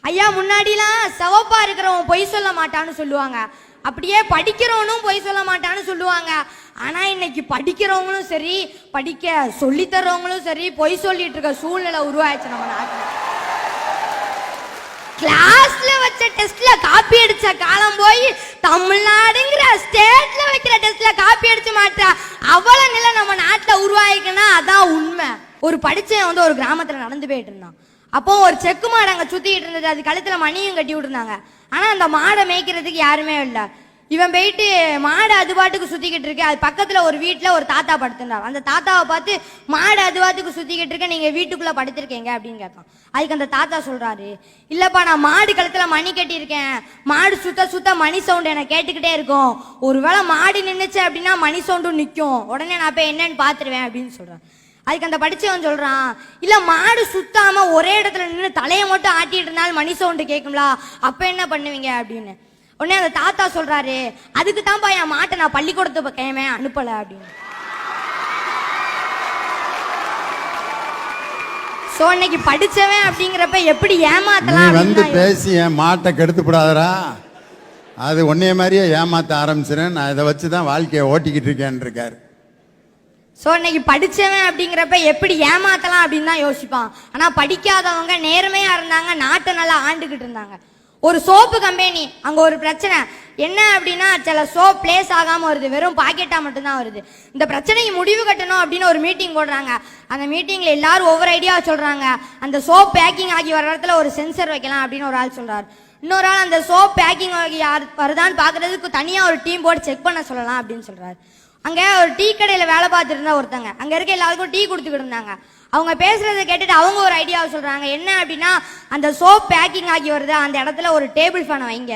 ஐயா முன்னாடிலாம் சிவப்பா இருக்கிறவன் பொய் சொல்ல மாட்டான்னு சொல்லுவாங்க, அப்படியே படிக்கிறவனும் பொய் சொல்ல மாட்டான்னு சொல்லுவாங்க. ஆனா இன்னைக்கு படிக்கிறவங்களும் சரி, படிக்க சொல்லி தர்றவங்களும் சரி, பொய் சொல்லிட்டு இருக்க சூழ்நிலை உருவாயிடுச்சு நம்ம நாட்டுல. கிளாஸ்ல வச்ச டெஸ்ட்ல காப்பி அடிச்ச காலம் போய் தமிழ்நாடுங்கிற ஸ்டேட்ல வைக்கிற டெஸ்ட்ல காப்பி அடிச்ச மாட்டா அவள நிலை நம்ம நாட்டுல உருவாயிக்குன்னா அதான் உண்மை. ஒரு படிச்சவன் ஒரு கிராமத்துல நடந்து போயிட்டு இருந்தான். அப்போ ஒரு செக்கு மாடு அங்க சுத்திட்டு இருந்தது, அது கழுத்துல மணியும் கட்டி விட்டுருந்தாங்க. ஆனா அந்த மாடை மேய்க்கிறதுக்கு யாருமே இல்லை. இவன் போயிட்டு மாடு அது பாட்டுக்கு சுத்திக்கிட்டு இருக்கு, அது பக்கத்துல ஒரு வீட்டுல ஒரு தாத்தா படுத்திருந்தார். அந்த தாத்தாவை பார்த்து மாடு அது பாட்டுக்கு சுத்திக்கிட்டு இருக்க, நீங்க வீட்டுக்குள்ள படுத்திருக்கீங்க அப்படின்னு கேட்கான். அதுக்கு அந்த தாத்தா சொல்றாரு, இல்லப்பா நான் மாடு கழுத்துல மணி கட்டி இருக்கேன், மாடு சுத்த சுத்த மணி சவுண்ட் எனக்கு கேட்டுக்கிட்டே இருக்கும், ஒருவேளை மாடு நின்னுச்சு அப்படின்னா மணி சவுண்டும் நிற்கும், உடனே நான் போய் என்னன்னு பாத்துருவேன் அப்படின்னு சொல்றேன். அதுக்கு அந்த படிச்சவன் சொல்றான், இல்ல மாடு சுத்தாம ஒரே இடத்துல நின்று தலையை மட்டும் ஆட்டிட்டு இருந்தாலும் மணி சவுண்டு கேட்கும்ல, அப்ப என்ன பண்ணுவீங்க அப்படின்னு. உடனே அந்த தாத்தா சொல்றாரு, அதுக்கு தான்ப்பா என் மாட்டை நான் பள்ளிக்கூடத்து பக்கமே அனுப்பல அப்படின்னு. சோ இன்னைக்கு படிச்சவன் அப்படிங்கிறப்ப எப்படி ஏமாத்தலாம் வந்து பேசி என் மாட்டை கெடுத்துப்படாதரா, அது ஒன்னே மாதிரியே ஏமாத்த ஆரம்பிச்சிருன்னு நான் இதை வச்சுதான் வாழ்க்கையை ஓட்டிக்கிட்டு இருக்கேன் இருக்காரு. ஸோ இன்னைக்கு படித்தவன் அப்படிங்கிறப்ப எப்படி ஏமாத்தலாம் அப்படின்னு தான் யோசிப்பான். ஆனால் படிக்காதவங்க நேர்மையாக இருந்தாங்க, நாட்டை நல்லா ஆண்டுக்கிட்டு இருந்தாங்க. ஒரு சோப்பு கம்பெனி, அங்கே ஒரு பிரச்சனை என்ன அப்படின்னா, சில சோப் பிளேஸ் ஆகாமல் வருது, வெறும் பாக்கெட்டாக மட்டும்தான் வருது. இந்த பிரச்சனைக்கு முடிவு கட்டணும் அப்படின்னு ஒரு மீட்டிங் போடுறாங்க. அந்த மீட்டிங்கில் எல்லாரும் ஒவ்வொரு ஐடியாவை சொல்கிறாங்க. அந்த சோப் பேக்கிங் ஆகி வர இடத்துல ஒரு சென்சர் வைக்கலாம் அப்படின்னு ஒரு ஆள் சொல்கிறார். இன்னொரு ஆள் அந்த சோப் பேக்கிங் ஆகி யார் வருதான்னு பார்க்குறதுக்கு தனியாக ஒரு டீம் போட்டு செக் பண்ண சொல்லலாம் அப்படின்னு சொல்கிறார். அங்க ஒரு டீ கடையில வேலை பார்த்துட்டு இருந்தா ஒருத்தங்க அங்க இருக்க எல்லாருக்கும் டீ கொடுத்துக்கிட்டு இருந்தாங்க. அவங்க பேசுறதை கேட்டுட்டு அவங்க ஒரு ஐடியாவை சொல்றாங்க. என்ன அப்படின்னா, அந்த சோப் பேக்கிங் ஆகி வருது, அந்த இடத்துல ஒரு டேபிள் ஃபேனை வைங்க,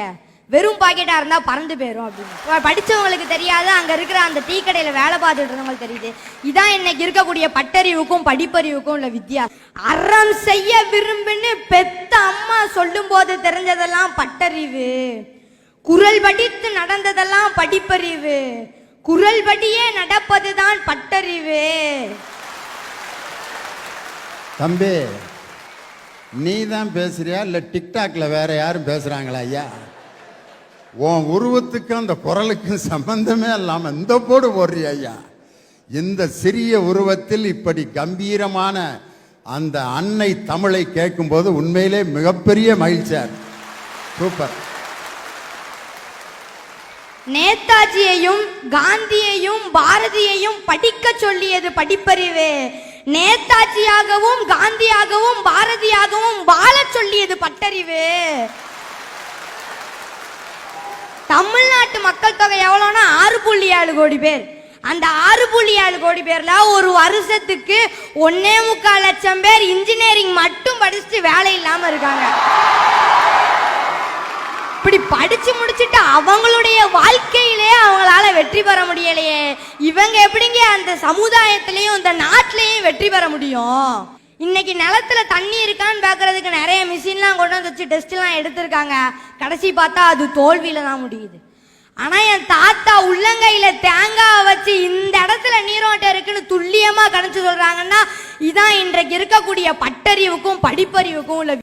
வெறும் பாக்கெட்டா இருந்தா பறந்து போயிடும் அப்படின்னு. படிச்சவங்களுக்கு தெரியாது, அங்க இருக்கிற அந்த டீ கடையில வேலை பார்த்துட்டு இருந்தவங்களுக்கு தெரியுது. இதான் இன்னைக்கு இருக்கக்கூடிய பட்டறிவுக்கும் படிப்பறிவுக்கும் உள்ள வித்தியாசம். அறம் செய்ய விரும்புன்னு பெத்த அம்மா சொல்லும் போது தெரிஞ்சதெல்லாம் பட்டறிவு, குரல் படித்து நடந்ததெல்லாம் படிப்பறிவு, குரல் படியே நடப்பதுதான் பட்டறிவு. தம்பி நீ தான் பேசுறியா இல்ல டிக்டாக்ல வேற யாரும் பேசுறாங்களா? ஐயா உன் உருவத்துக்கும் அந்த குரலுக்கும் சம்பந்தமே இல்லாம இந்த போடு போடுறியா? ஐயா இந்த சிறிய உருவத்தில் இப்படி கம்பீரமான அந்த அன்னை தமிழை கேட்கும் போது உண்மையிலே மிகப்பெரிய மகிழ்ச்சியா. சூப்பர். நேதாஜியையும் காந்தியையும் பாரதியையும் படிக்க சொல்லியது படிப்பறிவு, நேதாஜியாகவும் காந்தியாகவும் பாரதியாகவும் வாழ சொல்லியது பட்டறிவு. தமிழ்நாட்டு மக்கள் தொகை எவ்வளவுனா 6.7 கோடி பேர். அந்த 6.7 கோடி பேர்ல ஒரு வருஷத்துக்கு 1.25 லட்சம் பேர் இன்ஜினியரிங் மட்டும் படிச்சுட்டு வேலை இல்லாம இருக்காங்க. இப்படி படிச்சு முடிச்சுட்டு அவங்களுடைய வாழ்க்கையிலே அவங்களால வெற்றி பெற முடியலையே, இவங்க எப்படிங்க அந்த சமுதாயத்திலையும் இந்த நாட்டிலையும் வெற்றி பெற முடியும்? இன்னைக்கு நிலத்துல தண்ணி இருக்கான்னு பாக்குறதுக்கு நிறைய மிஷின்லாம் கொண்டு வந்து வச்சு டெஸ்ட் எல்லாம் எடுத்திருக்காங்க. கடைசி பார்த்தா அது தோல்வியில தான் முடியுது. ஆனா என் தாத்தா உள்ளங்கையில தேங்காய் வச்சு இந்த இடத்துல நீரோட்டம் இருக்குன்னு துல்லியமா கணிச்சு சொல்றாங்கன்னா, இதான் இன்றைக்கு இருக்கக்கூடிய பட்டறிவுக்கும் படிப்பறிவுக்கும் உள்ள